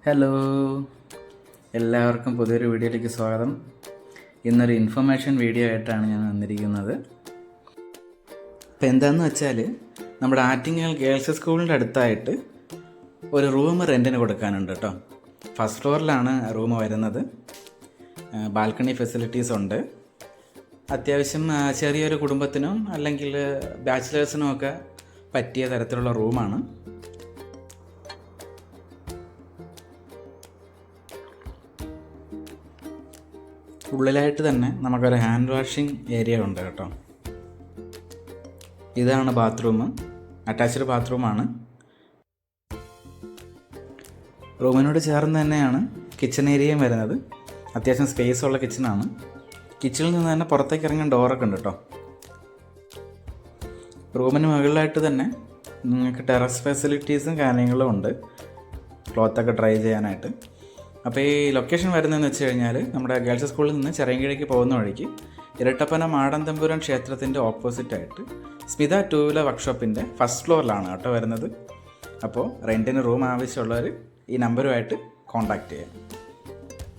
Hello, എല്ലാവർക്കും പുതിയൊരു വീഡിയോയിലേക്ക് സ്വാഗതം. ഇന്നൊരു ഇൻഫർമേഷൻ വീഡിയോ ആയിട്ടാണ് ഞാൻ വന്നിരിക്കുന്നത്. അപ്പോൾ എന്താണെന്ന് വെച്ചാൽ, നമ്മുടെ ആറ്റിങ്ങൽ ഗേൾസ് സ്കൂളിൻ്റെ അടുത്തായിട്ട് ഒരു റൂം റെൻറ്റിന് കൊടുക്കാനുണ്ട് കേട്ടോ. ഫസ്റ്റ് ഫ്ലോറിലാണ് റൂം വരുന്നത്. ബാൽക്കണി ഫെസിലിറ്റീസ് ഉണ്ട്. അത്യാവശ്യം ചെറിയൊരു കുടുംബത്തിനും അല്ലെങ്കിൽ ബാച്ചിലേഴ്സിനും ഒക്കെ പറ്റിയ തരത്തിലുള്ള റൂമാണ്. ഉള്ളിലായിട്ട് തന്നെ നമുക്കൊരു ഹാൻഡ് വാഷിംഗ് ഏരിയ ഉണ്ട് കേട്ടോ. ഇതാണ് ബാത്റൂം, അറ്റാച്ച്ഡ് ബാത്റൂമാണ്. റൂമിനോട് ചേർന്ന് തന്നെയാണ് കിച്ചൺ ഏരിയയും വരുന്നത്. അത്യാവശ്യം സ്പേസ് ഉള്ള കിച്ചണാണ്. കിച്ചണിൽ നിന്ന് തന്നെ പുറത്തേക്ക് ഇറങ്ങാൻ ഡോറൊക്കെ ഉണ്ട് കേട്ടോ. റൂമിന് മുകളിലായിട്ട് തന്നെ നിങ്ങൾക്ക് ടെറസ് ഫെസിലിറ്റീസും കാര്യങ്ങളും ഉണ്ട്, ക്ലോത്തൊക്കെ ഡ്രൈ ചെയ്യാനായിട്ട്. അപ്പോൾ ഈ ലൊക്കേഷൻ വരുന്നതെന്ന് വെച്ച് കഴിഞ്ഞാൽ, നമ്മുടെ ഗേൾസ് സ്കൂളിൽ നിന്ന് ചെറിയങ്കിഴിക്ക് പോകുന്ന വഴിക്ക് ഇരട്ടപ്പന മാടന്തമ്പുരം ക്ഷേത്രത്തിൻ്റെ ഓപ്പോസിറ്റായിട്ട് സ്മിത ടൂ വീലർ വർക്ക്ഷോപ്പിൻ്റെ ഫസ്റ്റ് ഫ്ലോറിലാണ് കേട്ടോ വരുന്നത്. അപ്പോൾ റെൻറ്റിന് റൂം ആവശ്യമുള്ളവർ ഈ നമ്പറുമായിട്ട് കോൺടാക്റ്റ് ചെയ്യാം.